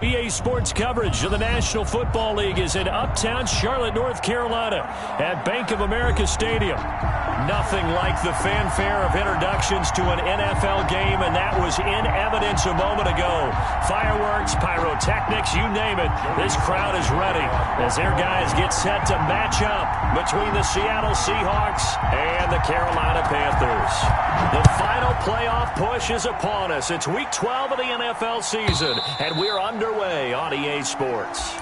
EA Sports coverage of the National Football League is in uptown Charlotte, North Carolina at Bank of America Stadium. Nothing like the fanfare of introductions to an NFL game, and that was in evidence a moment ago. Fireworks, pyrotechnics, you name it. This crowd is ready as their guys get set to match up between the Seattle Seahawks and the Carolina Panthers. The final playoff push is upon us. It's Week 12 of the NFL season, and we're underway on EA Sports.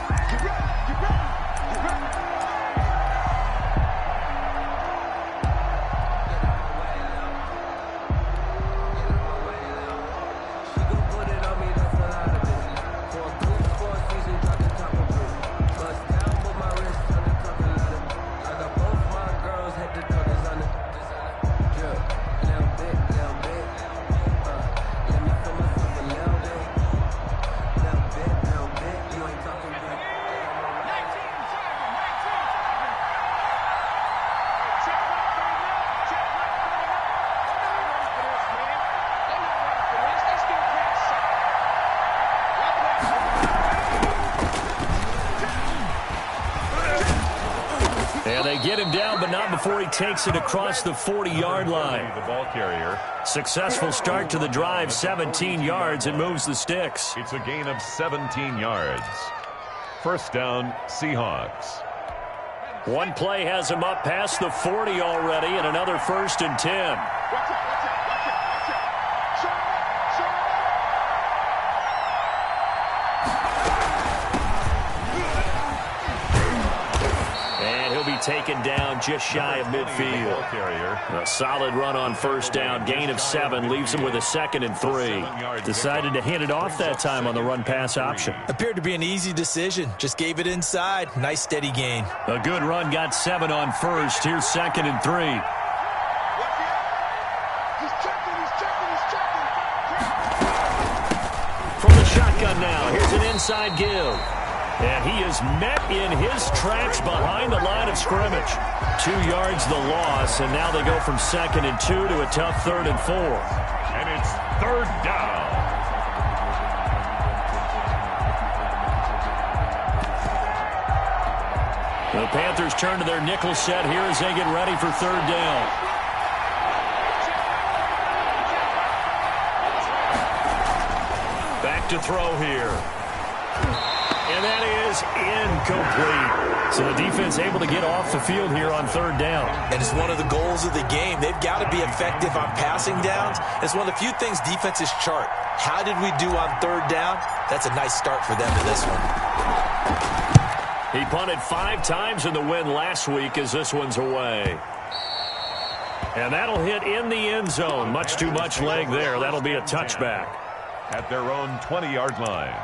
And they get him down, but not before he takes it across the 40-yard line. The ball carrier. Successful start to the drive, 17 yards, and moves the sticks. It's a gain of 17 yards. First down, Seahawks. One play has him up past the 40 already, and another 1st and 10. Taken down just shy of midfield. A solid run on first down. Gain of 7 leaves him with a 2nd and 3. Decided to hand it off that time on the run-pass option. Appeared to be an easy decision. Just gave it inside. Nice steady gain. A good run. Got 7 on first. Here's 2nd and 3. From the shotgun now. Here's an inside give. And he is met in his tracks behind the line of scrimmage. 2 yards the loss, and now they go from 2nd and 2 to a tough 3rd and 4. And it's 3rd down. The Panthers turn to their nickel set here as they get ready for 3rd down. Back to throw here. And that is incomplete. So the defense able to get off the field here on 3rd down. And it's one of the goals of the game. They've got to be effective on passing downs. It's one of the few things defenses chart. How did we do on 3rd down? That's a nice start for them to this one. He punted 5 times in the win last week as this one's away. And that'll hit in the end zone. Much too much leg there. That'll be a touchback. At their own 20-yard line.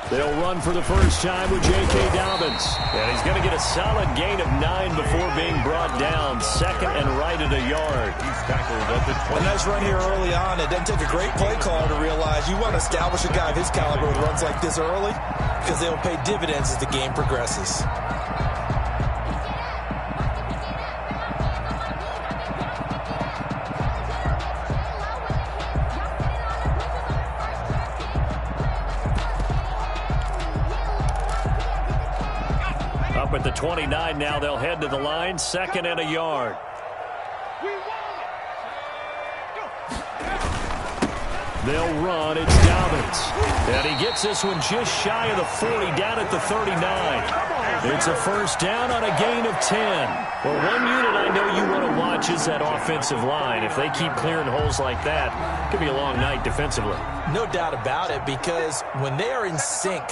They'll run for the first time with J.K. Dobbins. And he's going to get a solid gain of 9 before being brought down. 2nd and right at a yard. He's tackled at the 20. A nice run here early on. It doesn't take a great play caller to realize you want to establish a guy of his caliber with runs like this early because they'll pay dividends as the game progresses. Up at the 29 now, they'll head to the line. 2nd and a yard. They'll run. It's Dobbins. And he gets this one just shy of the 40, down at the 39. It's a first down on a gain of 10. Well, one unit I know you want to watch is that offensive line. If they keep clearing holes like that, it could be a long night defensively. No doubt about it, because when they are in sync,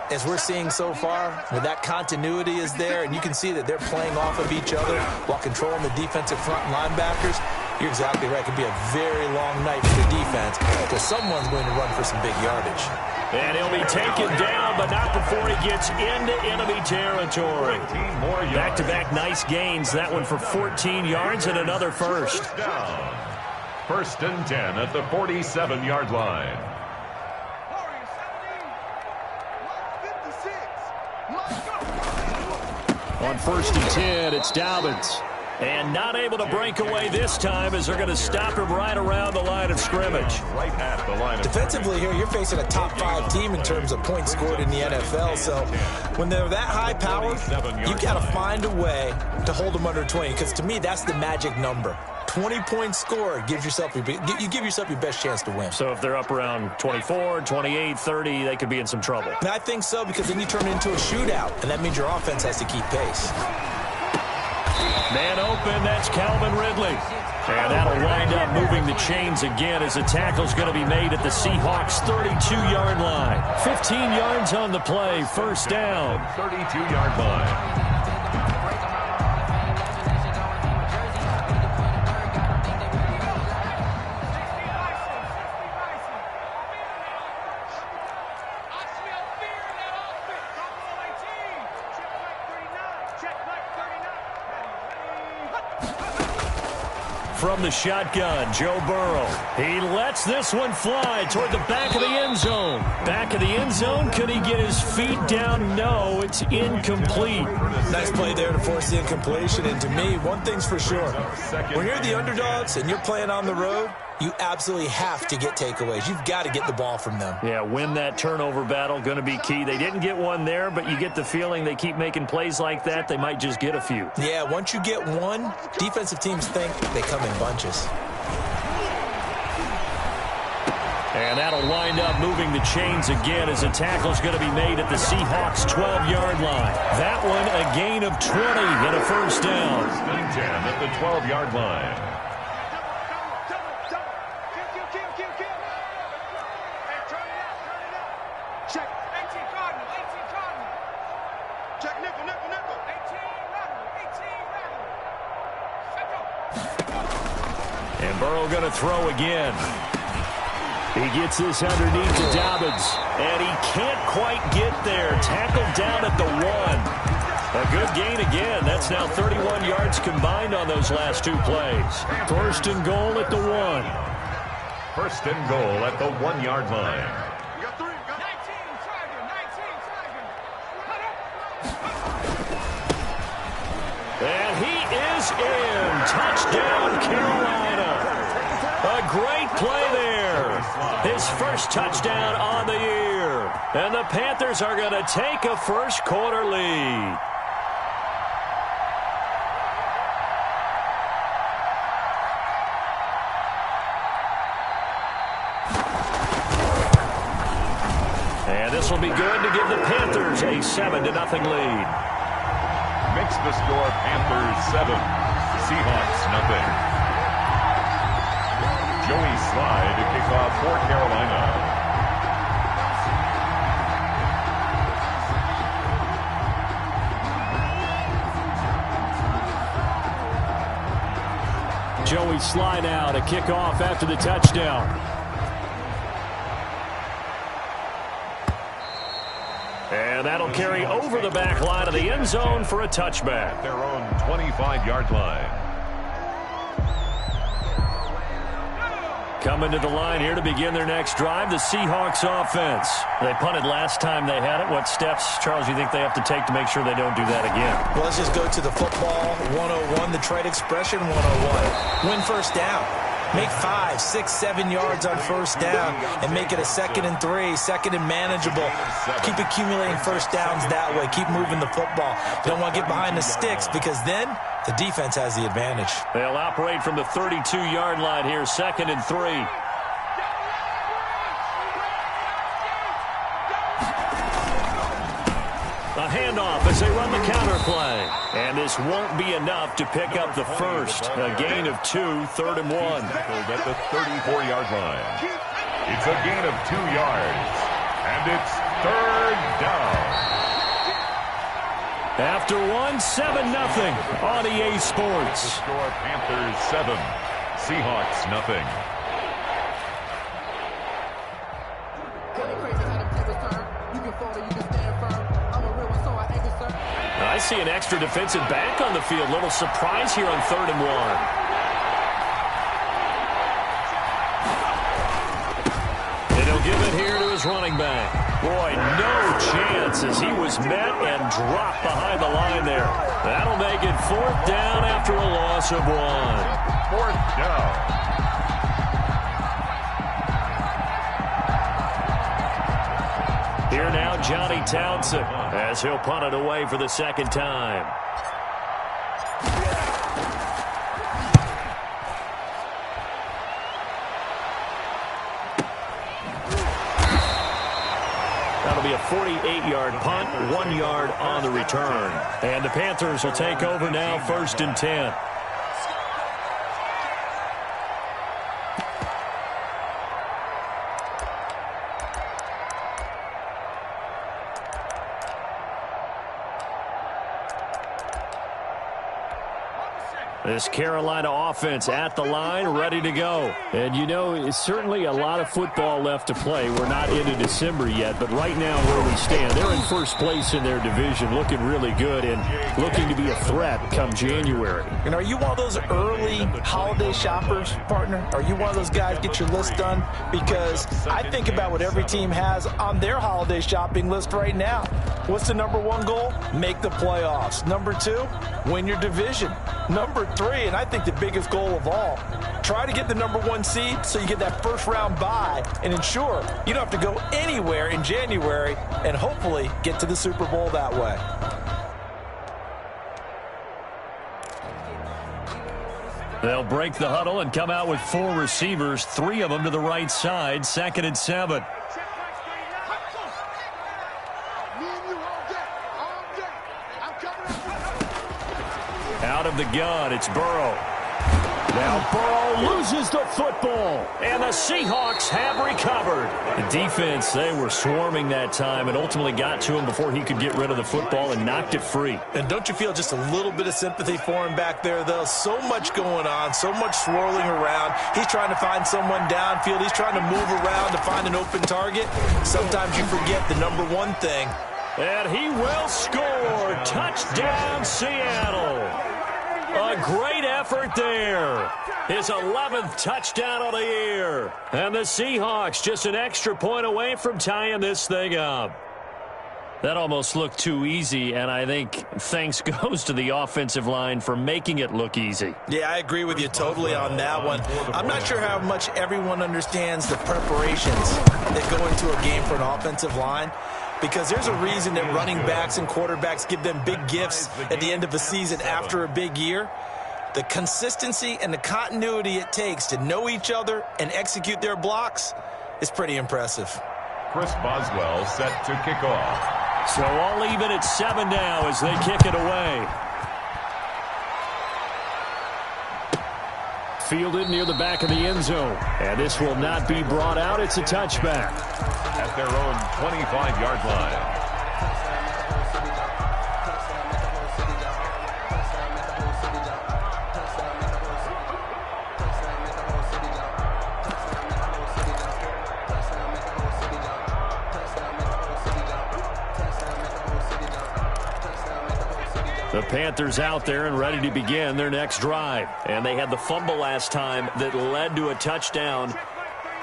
as we're seeing so far, where that continuity is there, and you can see that they're playing off of each other while controlling the defensive front linebackers, you're exactly right. It could be a very long night for the defense because someone's going to run for some big yardage. And he'll be taken down, but not before he gets into enemy territory. Back-to-back nice gains. That one for 14 yards and another first. First and 10 at the 47-yard line. On first and 10, it's Dobbins. And not able to break away this time as they're going to stop him right around the line of scrimmage. Right at the line of Defensively here, you're facing a top-5 team in terms of points scored in the NFL. So when they're that high-powered, you've got to find a way to hold them under 20. Because to me, that's the magic number. 20 points scored gives yourself you give yourself your best chance to win. So if they're up around 24, 28, 30, they could be in some trouble. And I think so, because then you turn it into a shootout, and that means your offense has to keep pace. Man open, that's Calvin Ridley. And that'll wind up moving the chains again as the tackle's going to be made at the Seahawks' 32-yard line. 15 yards on the play, first down. 32-yard line. From the shotgun, Joe Burrow. He lets this one fly toward the back of the end zone. Back of the end zone. Could he get his feet down? No, it's incomplete. Nice play there to force the incompletion. And to me, one thing's for sure. When you're the underdogs and you're playing on the road, you absolutely have to get takeaways. You've got to get the ball from them. Yeah, win that turnover battle, going to be key. They didn't get one there, but you get the feeling they keep making plays like that, they might just get a few. Yeah, once you get one, defensive teams think they come in bunches. And that'll wind up moving the chains again as a tackle's going to be made at the Seahawks' 12-yard line. That one a gain of 20 and a first down. First and 10 at the 12-yard line. And Burrow going to throw again. He gets this underneath to Dobbins, and he can't quite get there. Tackled down at the 1. A good gain again. That's now 31 yards combined on those last two plays. First and goal at the 1. First and goal at the 1-yard line. And he is in. Touchdown, Carolina. A great play there. His first touchdown on the year. And the Panthers are going to take a first-quarter lead. And this will be good to give the Panthers a 7-0 lead. Makes the score Panthers 7, Seahawks 0. Joey Slye to kick off for Carolina. Joey Slye now to kick off after the touchdown. And that'll carry over the back line of the end zone for a touchback. Their own 25-yard line. Coming to the line here to begin their next drive, the Seahawks offense. They punted last time they had it. What steps, Charles, you think they have to take to make sure they don't do that again? Well, let's just go to the football 101, the trade expression 101. Win first down. Make 5, 6, 7 yards on first down and make it a 2nd and 3, 2nd and manageable. Keep accumulating first downs that way. Keep moving the football. You don't want to get behind the sticks because then the defense has the advantage. They'll operate from the 32-yard line here, 2nd and 3. A handoff as they run the counter play. And this won't be enough to pick up the first. A gain of 2, 3rd and 1. Tackled at the 34-yard line. It's a gain of 2 yards. And it's 3rd down. After 1, 7-0 on EA Sports. The score Panthers 7, Seahawks 0. see an extra defensive back on the field. Little surprise here on 3rd and 1. And he'll give it here to his running back. Boy, no chance as he was met and dropped behind the line there. That'll make it 4th down after a loss of 1. 4th down. Here now, Johnny Townsend, as he'll punt it away for the 2nd time. That'll be a 48-yard punt, 1 yard on the return. And the Panthers will take over now, 1st and 10. This Carolina offense at the line, ready to go. And, you know, it's certainly a lot of football left to play. We're not into December yet, but right now where we stand, they're in 1st place in their division, looking really good and looking to be a threat come January. And are you one of those early holiday shoppers, partner? Are you one of those guys get your list done? Because I think about what every team has on their holiday shopping list right now. What's the number 1 goal? Make the playoffs. Number 2, win your division. Number 3, and I think the biggest goal of all, try to get the number 1 seed so you get that 1st round bye and ensure you don't have to go anywhere in January and hopefully get to the Super Bowl that way. They'll break the huddle and come out with 4 receivers, 3 of them to the right side, 2nd and 7. Out of the gun, it's Burrow. Now Burrow loses the football, and the Seahawks have recovered. The defense, they were swarming that time and ultimately got to him before he could get rid of the football and knocked it free. And don't you feel just a little bit of sympathy for him back there, though? So much going on, so much swirling around. He's trying to find someone downfield. He's trying to move around to find an open target. Sometimes you forget the number 1 thing. And he will score. Touchdown, Seattle. A great effort there. His 11th touchdown of the year. And the Seahawks just an extra point away from tying this thing up. That almost looked too easy, and I think thanks goes to the offensive line for making it look easy. Yeah, I agree with you totally on that one. I'm not sure how much everyone understands the preparations that go into a game for an offensive line, because there's a reason that running backs and quarterbacks give them big gifts at the end of a season after a big year. The consistency and the continuity it takes to know each other and execute their blocks is pretty impressive. Chris Boswell set to kick off. So all even at 7 now as they kick it away. Fielded near the back of the end zone. And this will not be brought out. It's a touchback. At their own 25-yard line. The Panthers out there and ready to begin their next drive. And they had the fumble last time that led to a touchdown.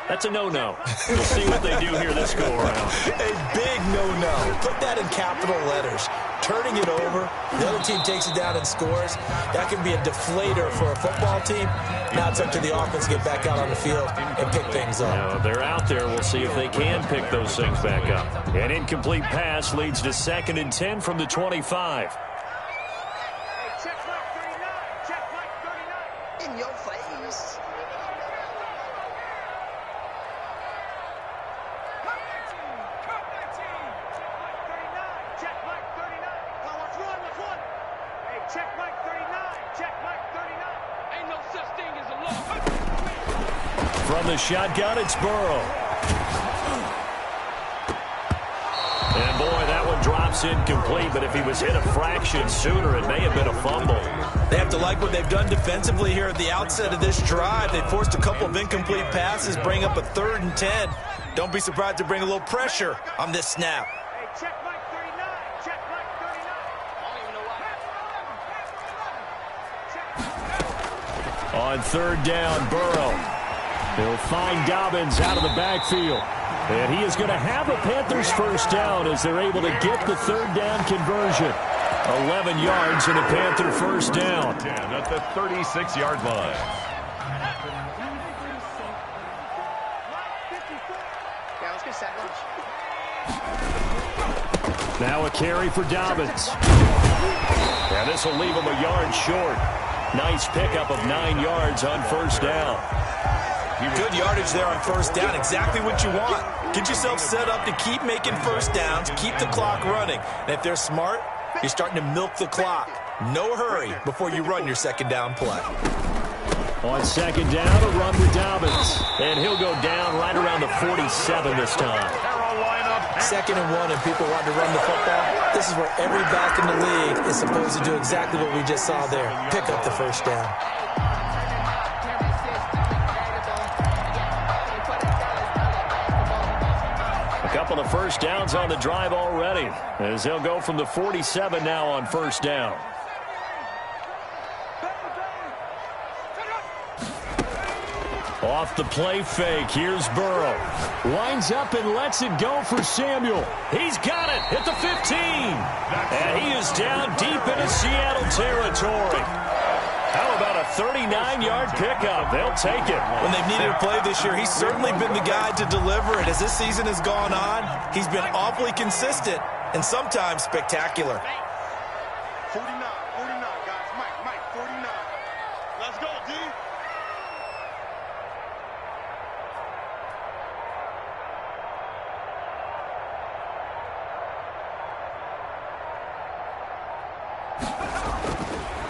That's a no-no. We'll see what they do here this go-around. A big no-no. Put that in capital letters. Turning it over, the other team takes it down and scores. That can be a deflator for a football team. Now it's up to the offense to get back out on the field and pick things up. Now, they're out there. We'll see if they can pick those things back up. An incomplete pass leads to 2nd and 10 from the 25. In your face. From the shotgun, it's Burrow. And boy, that one drops incomplete, but if he was hit a fraction sooner, it may have been a fumble. They have to like what they've done defensively here at the outset of this drive. They forced a couple of incomplete passes, bring up a 3rd and 10. Don't be surprised to bring a little pressure on this snap. On third down, Burrow. He'll find Dobbins out of the backfield. And he is going to have a Panthers first down as they're able to get the third down conversion. 11 yards and a Panther first down. 10 at the 36-yard line. Now a carry for Dobbins. And this will leave him a yard short. Nice pickup of 9 yards on first down. Good yardage there on first down. Exactly what you want. Get yourself set up to keep making first downs, keep the clock running. And if they're smart, you're starting to milk the clock. No hurry before you run your second down play. On second down, a run with Dobbins. And he'll go down right around the 47 this time. Second and 1 and people want to run the football. This is where every back in the league is supposed to do exactly what we just saw there. Pick up the first down. A couple of first downs on the drive already, as they'll go from the 47 now on first down. Off the play fake, here's Burrow. Winds up and lets it go for Samuel. He's got it at the 15. And he is down deep into Seattle territory. How about a 39-yard pickup? They'll take it. When they've needed a play this year, he's certainly been the guy to deliver it. As this season has gone on, he's been awfully consistent and sometimes spectacular. 49, guys. Mike, 49. Let's go, D.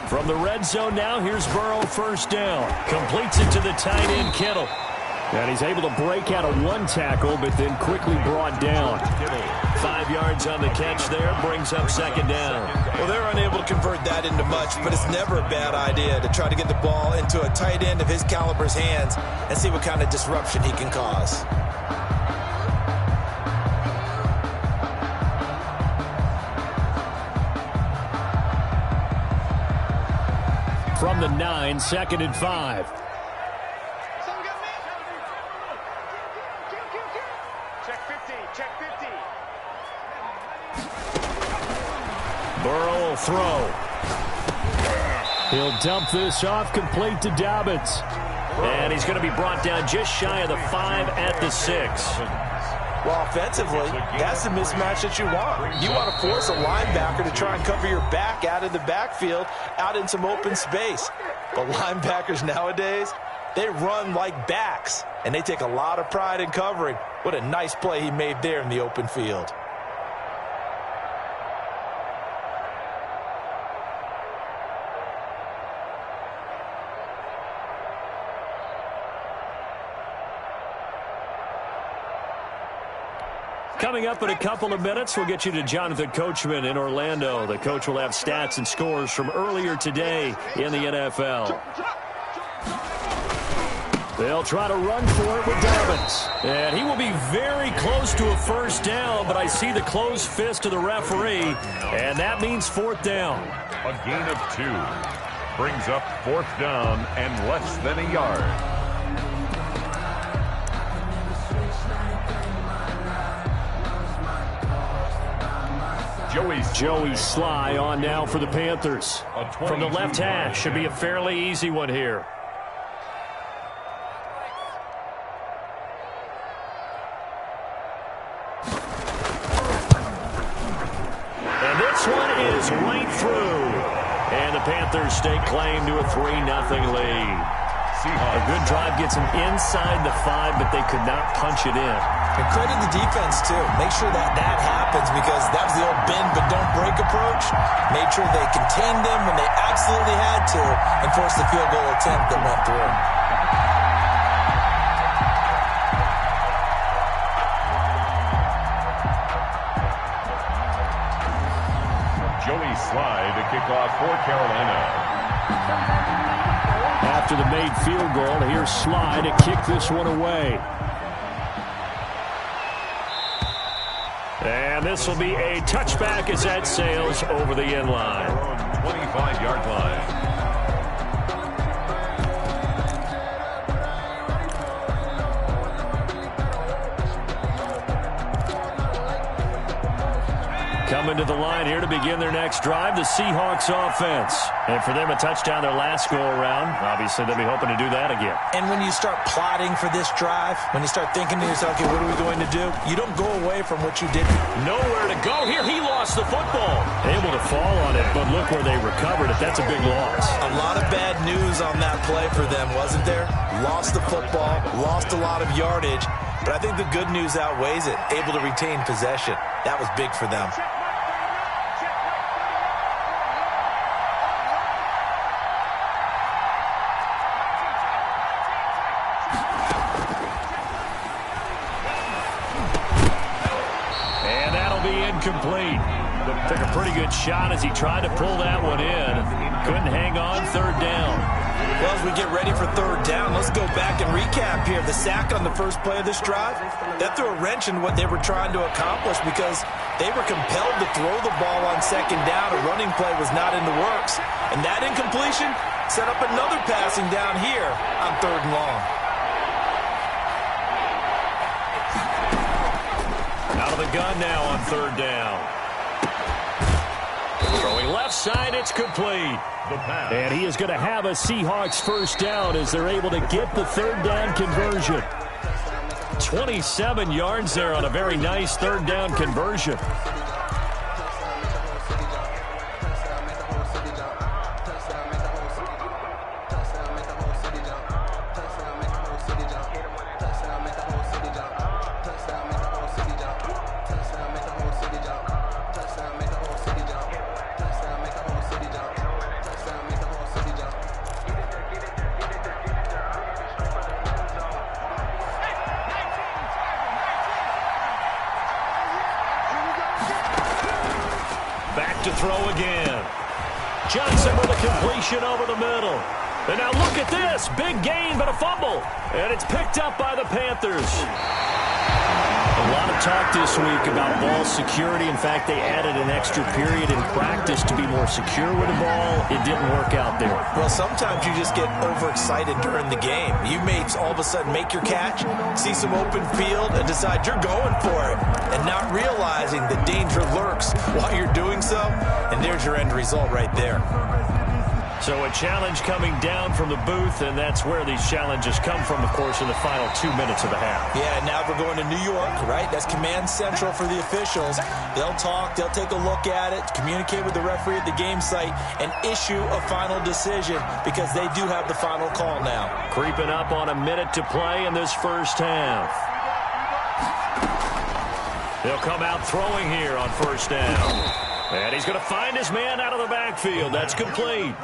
From the red zone now, here's Burrow first down. Completes it to the tight end, Kittle. And he's able to break out of one tackle, but then quickly brought down. 5 yards on the catch there, brings up second down. Well, they're unable to convert that into much, but it's never a bad idea to try to get the ball into a tight end of his caliber's hands and see what kind of disruption he can cause. From the 9, second and 5. Check 50. Burrow will throw. He'll dump this off, complete to Dobbins. And he's going to be brought down just shy of the 5 at the 6. Well, offensively, that's the mismatch that you want. You want to force a linebacker to try and cover your back out of the backfield, out in some open space. But linebackers nowadays, they run like backs, and they take a lot of pride in covering. What a nice play he made there in the open field. Coming up in a couple of minutes, we'll get you to Jonathan Coachman in Orlando. The coach will have stats and scores from earlier today in the NFL. They'll try to run for it with Dobbins. And he will be very close to a first down, but I see the closed fist of the referee, and that means fourth down. A gain of 2 brings up fourth down and less than a yard. Joey Sly on now for the Panthers. From the left hash, should be a fairly easy one here. And this one is right through. And the Panthers stake claim to a 3-0 lead. A good drive gets them inside the 5, but they could not punch it in. And credit the defense, too. Make sure that happens, because that was the old bend but don't break approach. Made sure they contained them when they absolutely had to and forced the field goal attempt that went through. Joey Sly to kick off for Carolina. After the made field goal, here's Sly to kick this one away. And this will be a touchback as that sails over the end line. 25-yard line. Coming to the line here to begin their next drive, the Seahawks offense. And for them, a touchdown their last go-around. Obviously, they'll be hoping to do that again. And when you start plotting for this drive, when you start thinking to yourself, okay, what are we going to do? You don't go away from what you did. Nowhere to go here. He lost the football. Able to fall on it, but look where they recovered it. That's a big loss. A lot of bad news on that play for them, wasn't there? Lost the football, lost a lot of yardage. But I think the good news outweighs it. Able to retain possession. That was big for them. Complete. Took a pretty good shot as he tried to pull that one in. Couldn't hang on. Third down. Well, as we get ready for third down, let's go back and recap here. The sack on the first play of this drive, that threw a wrench in what they were trying to accomplish because they were compelled to throw the ball on second down. A running play was not in the works. And that incompletion set up another passing down here on third and long. Out of the gun now on third down. Throwing left side, it's complete. And he is going to have a Seahawks first down as they're able to get the third down conversion. 27 yards there on a very nice third down conversion. To throw again. Johnson with a completion over the middle. And now look at this. Big gain, but a fumble. And it's picked up by the Panthers. A lot of talk this week about ball security. In fact, they added an extra period in practice to be more secure with the ball. It didn't work out there. Well, sometimes you just get overexcited during the game. You may all of a sudden make your catch, see some open field, and decide you're going for it, and not realizing the danger lurks while you're doing so. And there's your end result right there. So a challenge coming down from the booth, and that's where these challenges come from, of course, in the final 2 minutes of the half. Yeah, now we're going to New York, right? That's command central for the officials. They'll talk, they'll take a look at it, communicate with the referee at the game site, and issue a final decision because they do have the final call now. Creeping up on a minute to play in this first half. He'll come out throwing here on first down. And he's going to find his man out of the backfield. That's complete.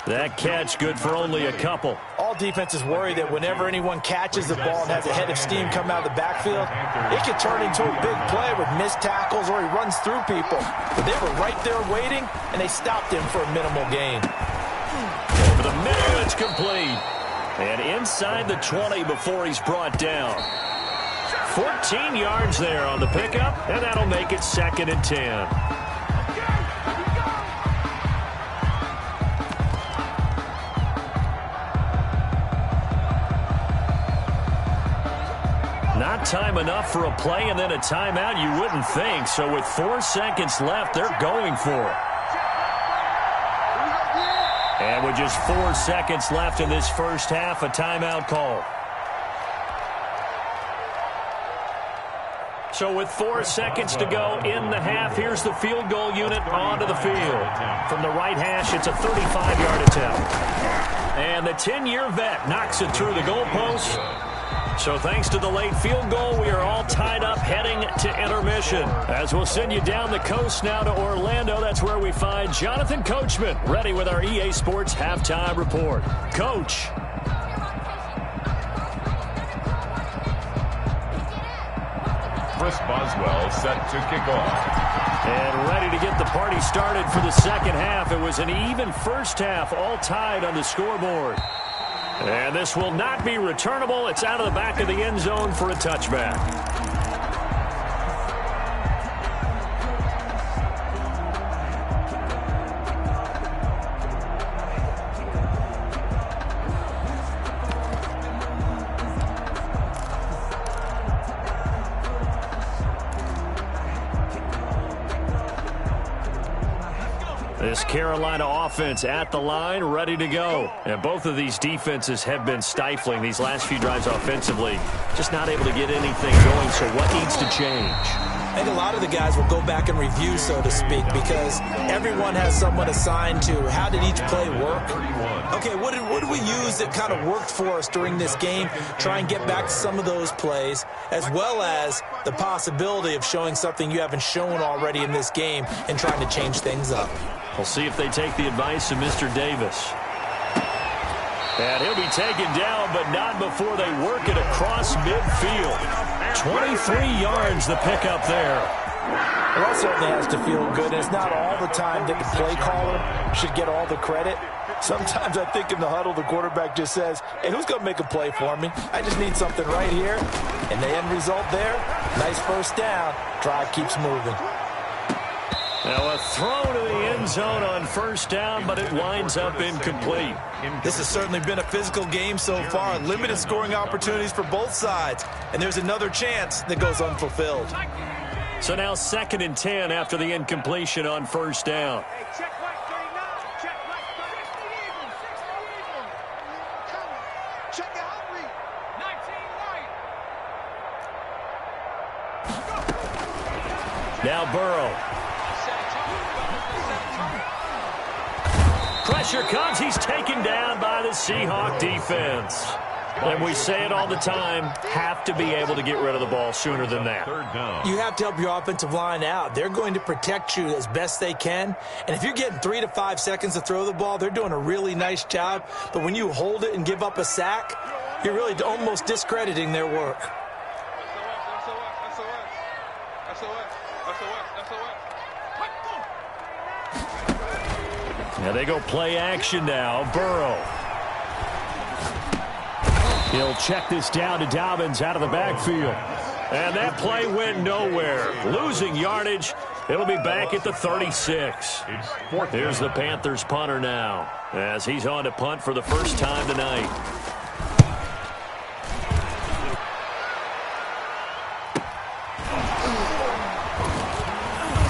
That catch good for only a couple. All defenses worry that whenever anyone catches the ball and has a head of steam come out of the backfield, it can turn into a big play with missed tackles or he runs through people. But they were right there waiting, and they stopped him for a minimal gain. Over the middle, it's complete. And inside the 20 before he's brought down. 14 yards there on the pickup, and that'll make it 2nd and 10. Not time enough for a play and then a timeout, you wouldn't think. So with 4 seconds left, they're going for it. And with just 4 seconds left in this first half, a timeout call. So with 4 seconds to go in the half, here's the field goal unit onto the field. From the right hash, it's a 35-yard attempt. And the 10-year vet knocks it through the goalpost. So thanks to the late field goal, we are all tied up heading to intermission. As we'll send you down the coast now to Orlando, that's where we find Jonathan Coachman ready with our EA Sports Halftime Report. Coach. Chris Boswell set to kick off. And ready to get the party started for the second half. It was an even first half, all tied on the scoreboard. And this will not be returnable. It's out of the back of the end zone for a touchback. This Carolina offense at the line, ready to go. And both of these defenses have been stifling these last few drives offensively. Just not able to get anything going, so what needs to change? I think a lot of the guys will go back and review, so to speak, because everyone has someone assigned to how did each play work. Okay, what did we use that kind of worked for us during this game? Try and get back to some of those plays, as well as the possibility of showing something you haven't shown already in this game and trying to change things up. We'll see if they take the advice of Mr. Davis. And he'll be taken down, but not before they work it across midfield. 23 yards the pickup there. Well, that certainly has to feel good. It's not all the time that the play caller should get all the credit. Sometimes I think in the huddle, the quarterback just says, hey, who's going to make a play for me? I just need something right here. And the end result there, nice first down. Drive keeps moving. Now a throw to the end zone on first down, but it winds up incomplete. This has certainly been a physical game so far. Limited scoring opportunities for both sides. And there's another chance that goes unfulfilled. So now 2nd and 10 after the incompletion on first down. Now Burrow. Pressure comes. He's taken down by the Seahawk defense. And we say it all the time, have to be able to get rid of the ball sooner than that. You have to help your offensive line out. They're going to protect you as best they can. And if you're getting 3 to 5 seconds to throw the ball, they're doing a really nice job. But when you hold it and give up a sack, you're really almost discrediting their work. Now they go play action now. Burrow. He'll check this down to Dobbins out of the backfield. And that play went nowhere. Losing yardage. It'll be back at the 36. Here's the Panthers punter now, as he's on to punt for the first time tonight.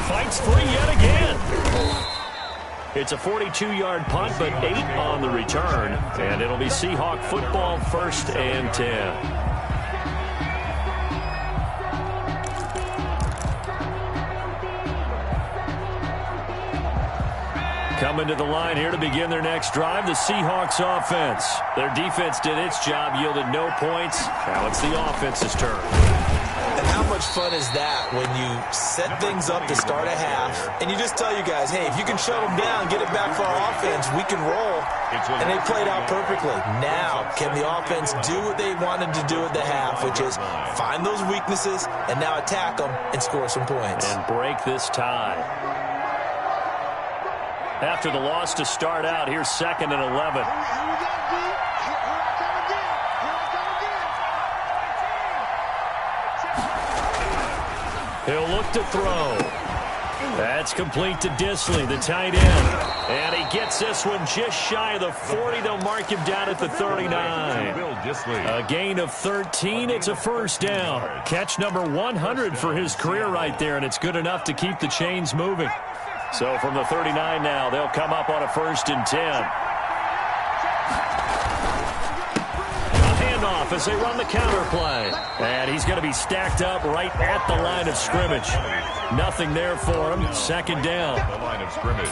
Fights free yet again. It's a 42-yard punt, but 8 on the return. And it'll be Seahawk football, 1st and 10. Coming to the line here to begin their next drive, the Seahawks offense. Their defense did its job, yielded no points. Now it's the offense's turn. And how much fun is that when you set things up to start a half and you just tell you guys, hey, if you can shut them down, get it back for our offense, we can roll. And they played out perfectly. Now, can the offense do what they wanted to do at the half, which is find those weaknesses and now attack them and score some points. And break this tie. After the loss to start out, here's 2nd and 11. He'll look to throw. That's complete to Disley, the tight end. And he gets this one just shy of the 40. They'll mark him down at the 39. A gain of 13. It's a first down. Catch number 100 for his career right there, and it's good enough to keep the chains moving. So from the 39 now, they'll come up on a 1st and 10. Off as they run the counter play. And he's going to be stacked up right at the line of scrimmage. Nothing there for him. 2nd down.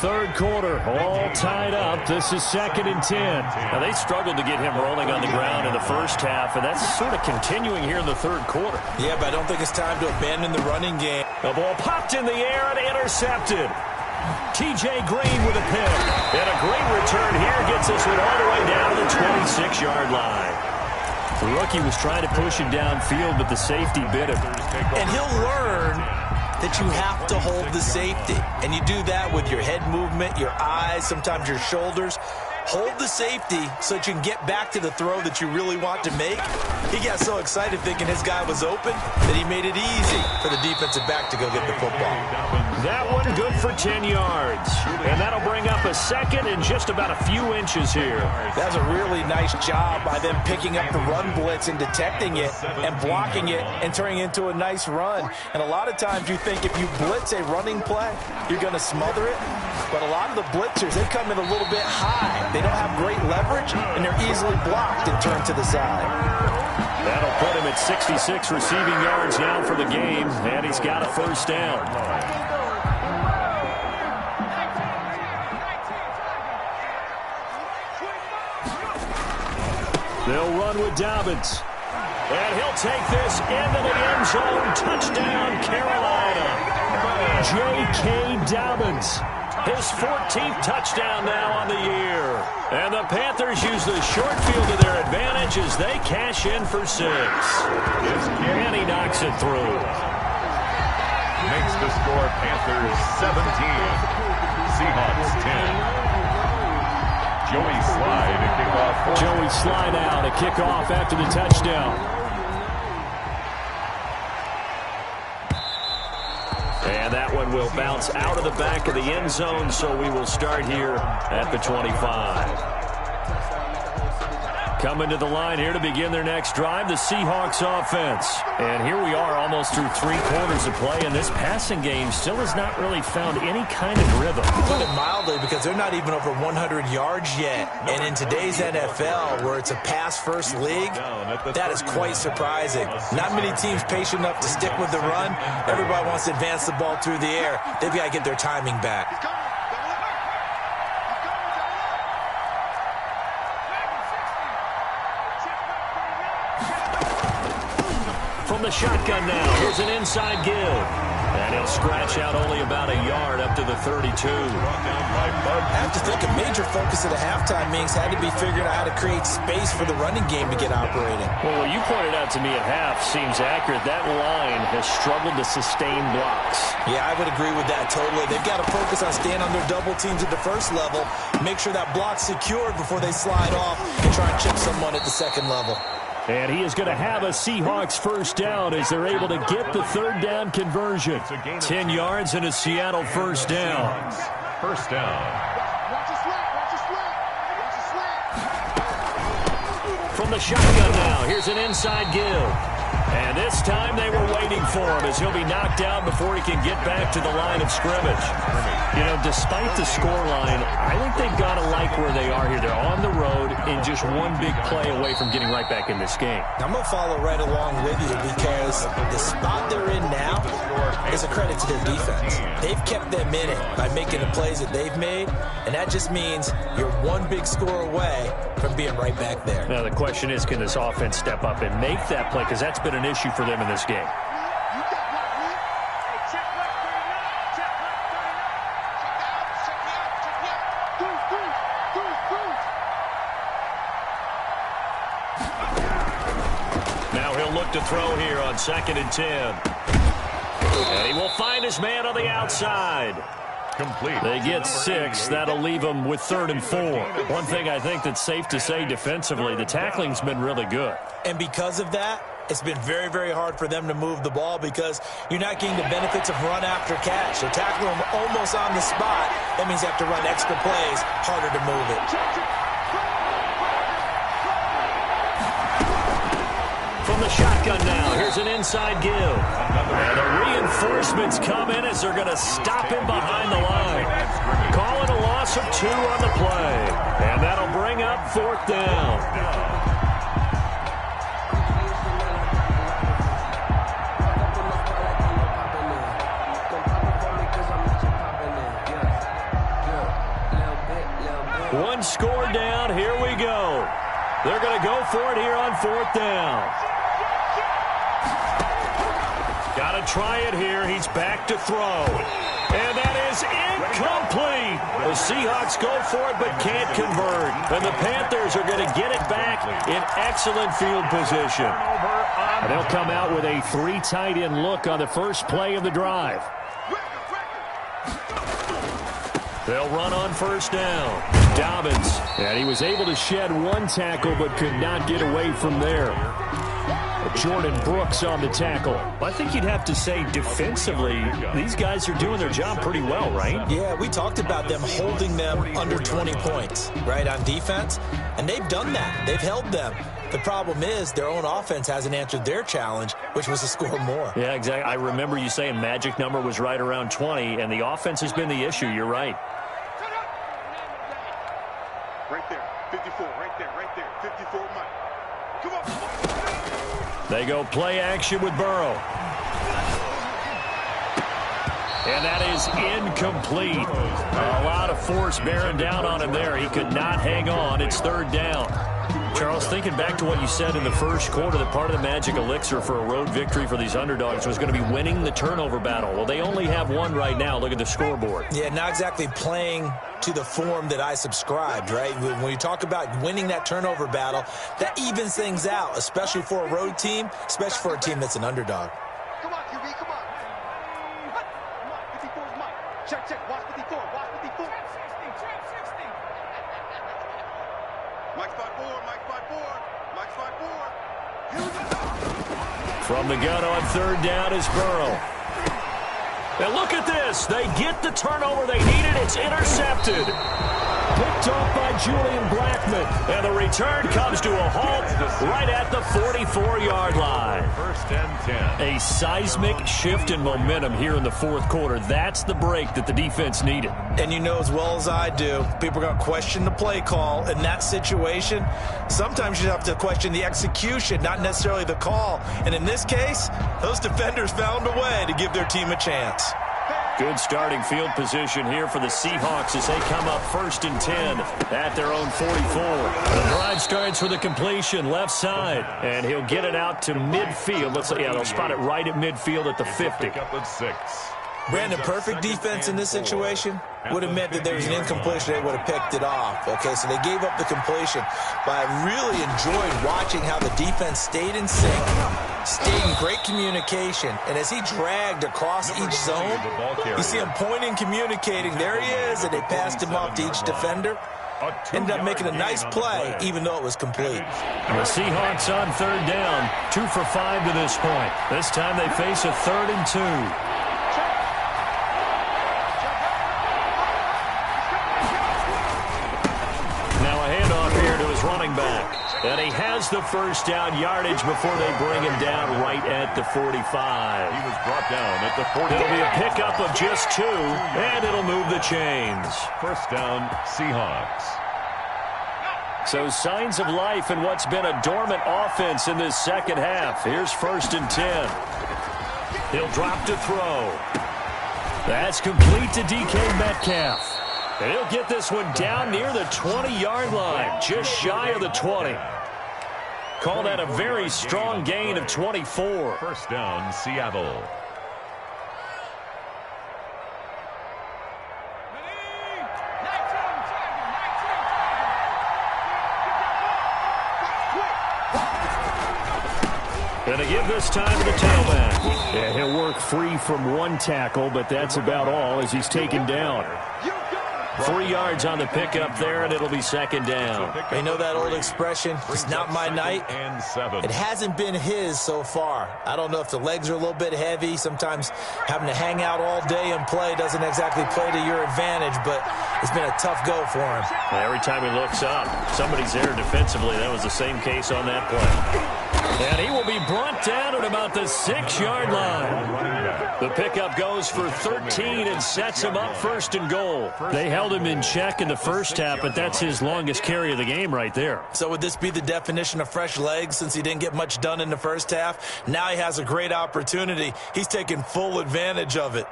3rd quarter, all tied up. This is 2nd and 10. Now, they struggled to get him rolling on the ground in the first half, and that's sort of continuing here in the 3rd quarter. Yeah, but I don't think it's time to abandon the running game. The ball popped in the air and intercepted. T.J. Green with a pick. And a great return here gets this one all the way down to the 26-yard line. The rookie was trying to push him downfield, but the safety bit him. And he'll learn that you have to hold the safety. And you do that with your head movement, your eyes, sometimes your shoulders. hold the safety so that you can get back to the throw that you really want to make. He got so excited thinking his guy was open that he made it easy for the defensive back to go get the football. That one good for 10 yards. And that'll bring up a second in just about a few inches here. That's a really nice job by them picking up the run blitz and detecting it and blocking it and turning it into a nice run. And a lot of times you think if you blitz a running play, you're going to smother it. But a lot of the blitzers, they come in a little bit high. They don't have great leverage, and they're easily blocked and turned to the side. That'll put him at 66 receiving yards now for the game, and he's got a first down. They'll run with Dobbins. And he'll take this into the end zone. Touchdown, Carolina. J.K. Dobbins. His 14th touchdown now on the year. And the Panthers use the short field to their advantage as they cash in for 6. And he knocks it through. Makes the score Panthers 17, Seahawks 10. Joey Slide to kick off. Joey Slide out to kick off after the touchdown. And that one will bounce out of the back of the end zone, so we will start here at the 25. Coming to the line here to begin their next drive, the Seahawks offense. And here we are almost through 3 quarters of play, and this passing game still has not really found any kind of rhythm. Put it mildly, because they're not even over 100 yards yet. And in today's NFL, where it's a pass-first league, that is quite surprising. Not many teams patient enough to stick with the run. Everybody wants to advance the ball through the air. They've got to get their timing back. From the shotgun now, here's an inside give. And he'll scratch out only about a yard up to the 32. I have to think a major focus of the halftime meetings had to be figuring out how to create space for the running game to get operating. Well, what you pointed out to me at half seems accurate. That line has struggled to sustain blocks. Yeah, I would agree with that totally. They've got to focus on staying under double teams at the first level, make sure that block's secured before they slide off and try and chip someone at the second level. And he is going to have a Seahawks first down as they're able to get the third down conversion. 10 yards and a Seattle first down. First down. From the shotgun now, here's an inside give. And this time they were waiting for him as he'll be knocked out before he can get back to the line of scrimmage. You know, despite the scoreline, I think they've got to like where they are here. They're on the road and just one big play away from getting right back in this game. I'm going to follow right along with you because the spot they're in now is a credit to their defense. They've kept them in it by making the plays that they've made, and that just means you're one big score away from being right back there. Now, the question is, can this offense step up and make that play? Because that's been an issue for them in this game. Now he'll look to throw here on 2nd and 10. And he will find his man on the outside. Complete. They get 6. That'll leave them with 3rd and 4. One thing I think that's safe to say defensively, the tackling's been really good. And because of that, it's been very, very hard for them to move the ball because you're not getting the benefits of run after catch. They're tackling them almost on the spot. That means they have to run extra plays, harder to move it. From the shotgun now, here's an inside give. And the reinforcements come in as they're going to stop him behind the line. Calling a loss of 2 on the play. And that'll bring up 4th down. One score down. Here we go. They're going to go for it here on 4th down. Got to try it here. He's back to throw. And that is incomplete. The Seahawks go for it but can't convert. And the Panthers are going to get it back in excellent field position. And they'll come out with a 3 tight end look on the first play of the drive. They'll run on first down. Dobbins, and he was able to shed one tackle but could not get away from there. Jordan Brooks on the tackle. I think you'd have to say defensively, these guys are doing their job pretty well, right? Yeah, we talked about them holding them under 20 points, right, on defense. And they've done that. They've held them. The problem is their own offense hasn't answered their challenge, which was to score more. Yeah, exactly. I remember you saying magic number was right around 20, and the offense has been the issue. You're right. Right there. 54. Right there. 54, Mike. Come on. They go play action with Burrow. And that is incomplete. A lot of force bearing down on him there. He could not hang on. It's third down. Charles, thinking back to what you said in the first quarter, that part of the magic elixir for a road victory for these underdogs was going to be winning the turnover battle. Well, they only have one right now. Look at the scoreboard. Yeah, not exactly playing to the form that I subscribed, right? When you talk about winning that turnover battle, that evens things out, especially for a road team, especially for a team that's an underdog. Come on, QB, come on. 54 is Mike. Check. Watch 54. Watch 54. Trap 60. Mike's 5-4. Mike's 5-4. Mike's 5-4. Here we go. From the gun on third down is Burrow. And look at this. They get the turnover they needed. It's intercepted. Picked off by Julian Blackman. And the return comes to a halt right at the 44-yard line. First and 10. A seismic shift in momentum here in the fourth quarter. That's the break that the defense needed. And you know as well as I do, people are going to question the play call in that situation. Sometimes you have to question the execution, not necessarily the call. And in this case, those defenders found a way to give their team a chance. Good starting field position here for the Seahawks as they come up first and 10 at their own 44. The drive starts with a completion left side, and he'll get it out to midfield. They'll spot it right at midfield at the 50. Up at 6. Brandon, perfect defense in this situation would have meant that there was an incompletion. They would have picked it off. Okay, so they gave up the completion. But I really enjoyed watching how the defense stayed in sync, stayed in great communication. And as he dragged across each zone, you see him pointing, communicating. There he is, and they passed him off to each defender. Ended up making a nice play, even though it was complete. The Seahawks on third down, 2 for 5 to this point. This time they face a 3rd and 2. Running back, and he has the first down yardage before they bring him down right at the 45. He was brought down at the 40. It'll be a pickup of just 2, and it'll move the chains. First down, Seahawks. So signs of life in what's been a dormant offense in this second half. Here's first and 10. He'll drop to throw. That's complete to DK Metcalf. And he'll get this one down near the 20-yard line, just shy of the 20. Call that a very strong gain of 24. First down, Seattle. And they give this time to the tailback. Yeah, he'll work free from one tackle, but that's about all as he's taken down. 3 yards on the pickup there, and it'll be second down. You know that old expression, it's not my night? And 7. It hasn't been his so far. I don't know if the legs are a little bit heavy. Sometimes having to hang out all day and play doesn't exactly play to your advantage, but it's been a tough go for him. Every time he looks up, somebody's there defensively. That was the same case on that play. And he will be brought down at about the 6-yard line. The pickup goes for 13 and sets him up first and goal. They held him in check in the first half, but that's his longest carry of the game right there. So would this be the definition of fresh legs since he didn't get much done in the first half? Now he has a great opportunity. He's taking full advantage of it.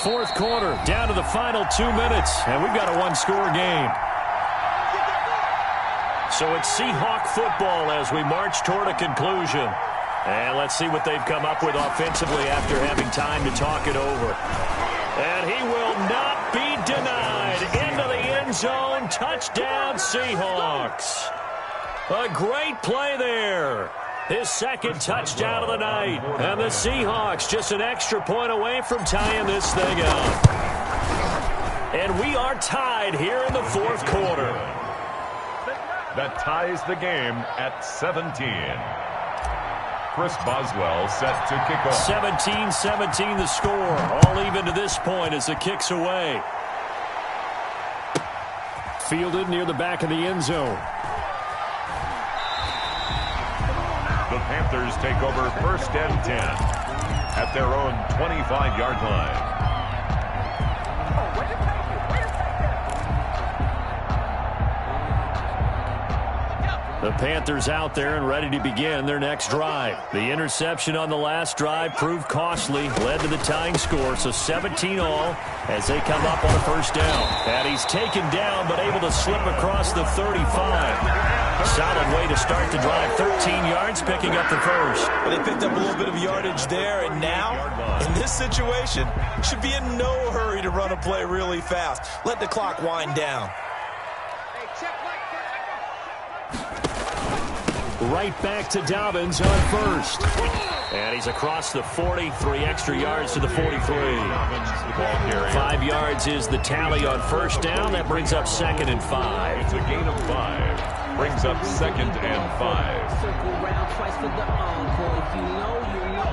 Fourth quarter, down to the final 2 minutes, and we've got a one-score game. So it's Seahawk football as we march toward a conclusion. And let's see what they've come up with offensively after having time to talk it over. And he will not be denied. Into the end zone. Touchdown, Seahawks. A great play there. His second touchdown of the night. And the Seahawks just an extra point away from tying this thing up. are tied here in the fourth quarter. That ties the game at 17. Chris Boswell set to kick off. 17-17 the score. All even to this point as the kick's away. Fielded near the back of the end zone. The Panthers take over 1st and 10 at their own 25-yard line. The Panthers out there and ready to begin their next drive. The interception on the last drive proved costly, led to the tying score, so 17 all as they come up on a first down. And he's taken down but able to slip across the 35. Solid way to start the drive. 13 yards, picking up the first. Well, they picked up a little bit of yardage there, and now, in this situation, should be in no hurry to run a play really fast. Let the clock wind down. Right back to Dobbins on first. And he's across the 40, 3 extra yards to the 43. 5 yards is the tally on first down. That brings up 2nd and 5. It's a gain of 5. Brings up 2nd and 5. Circle round twice for the encore. If you know, you know.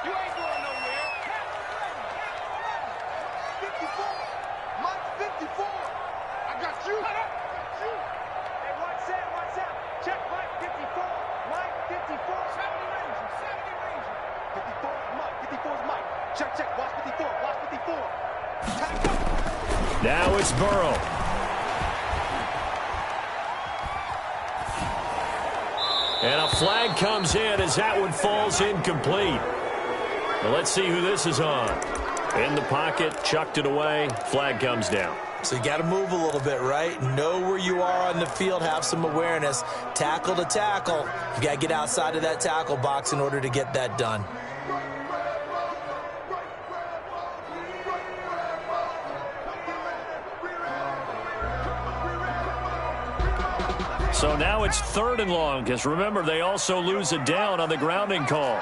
You ain't going nowhere. 54. Mike 54. I got you. Hey, watch out, watch out. Check Mike 54. Mike 54. 70 Ranger. 54 is Mike. 54 is Mike. Check, check. Watch 54. Watch 54. Now it's Burrow. And a flag comes in as that one falls incomplete. Well, let's see who this is on. In the pocket, chucked it away. Flag comes down. So you got to move a little bit, right? Know where you are on the field. Have some awareness. Tackle to tackle. You got to get outside of that tackle box in order to get that done. So now it's 3rd and long, because remember, they also lose a down on the grounding call.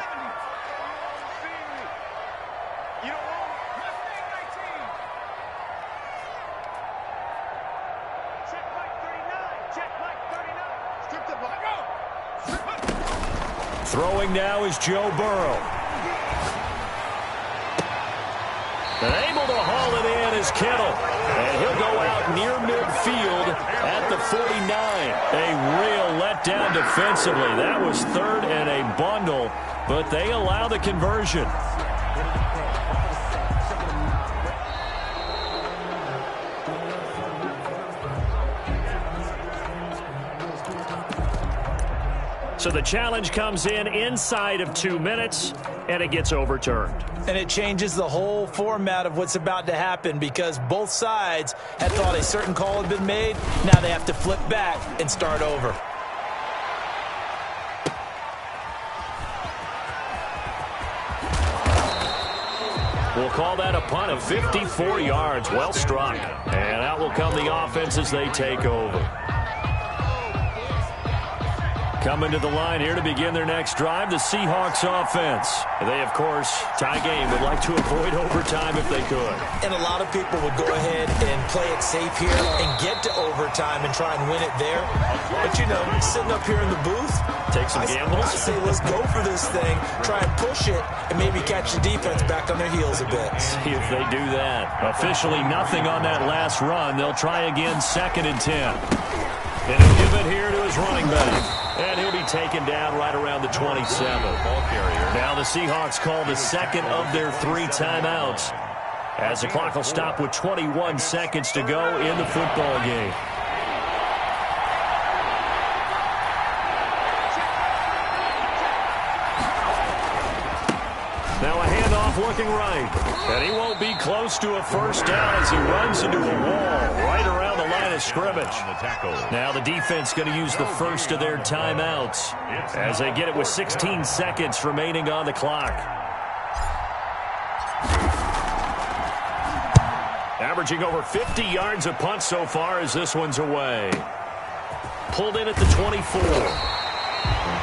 Throwing now is Joe Burrow. And able to haul it in is Kittle. And he'll go out near midfield at the 49. A real letdown defensively. That was 3rd and a bundle, but they allow the conversion. So the challenge comes in inside of 2 minutes, and it gets overturned. And it changes the whole format of what's about to happen because both sides had thought a certain call had been made. Now they have to flip back and start over. We'll call that a punt of 54 yards. Well struck. And out will come the offense as they take over. Coming to the line here to begin their next drive, the Seahawks offense. They, of course, tie game, would like to avoid overtime if they could. And a lot of people would go ahead and play it safe here and get to overtime and try and win it there. But, you know, sitting up here in the booth, take some gambles. I say let's go for this thing, try and push it, and maybe catch the defense back on their heels a bit. See if they do that. Officially nothing on that last run. They'll try again 2nd and 10. And he'll give it here to his running back. And he'll be taken down right around the 27. Ball carrier. Now the Seahawks call the 2nd of their 3 timeouts as the clock will stop with 21 seconds to go in the football game. Now a handoff looking right. And he won't be close to a first down as he runs into a wall right around the line of scrimmage. Now the defense going to use the first of their timeouts as they get it with 16 seconds remaining on the clock. Averaging over 50 yards a punt so far as this one's away. Pulled in at the 24.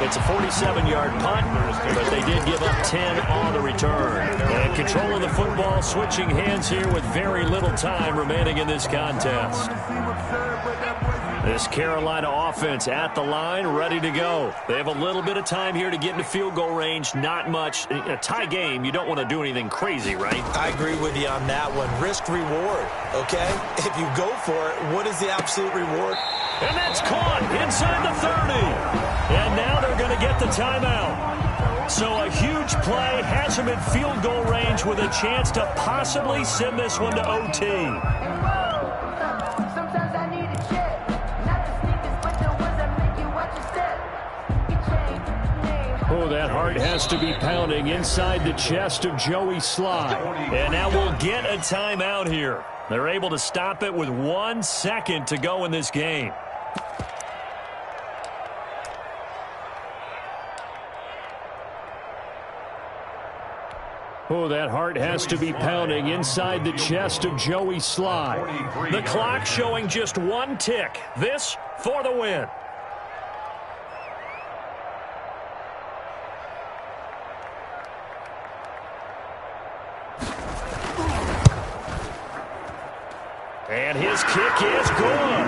It's a 47-yard punt, but they did give up 10 on the return. And control of the football switching hands here with very little time remaining in this contest. This Carolina offense at the line, ready to go. They have a little bit of time here to get into field goal range, not much. In a tie game, you don't want to do anything crazy, right? I agree with you on that one. Risk reward, okay? If you go for it, what is the absolute reward? And that's caught inside the 30. And now they're going to get the timeout. So a huge play has them in field goal range with a chance to possibly send this one to OT. Oh, that heart has to be pounding inside the chest of Joey Sly. And now we'll get a timeout here. They're able to stop it with 1 second to go in this game. Oh, that heart has to be pounding inside the chest of Joey Sly. The clock showing just 1 tick. This for the win. And his kick is good.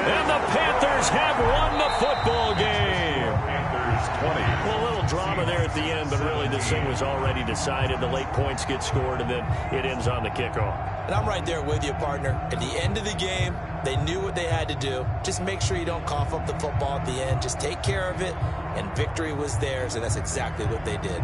And the Panthers have won the football game. Panthers 20. Well, a little drama there at the end, but really this thing was already decided. The late points get scored, and then it ends on the kickoff. And I'm right there with you, partner. At the end of the game, they knew what they had to do. Just make sure you don't cough up the football at the end. Just take care of it, and victory was theirs, and that's exactly what they did.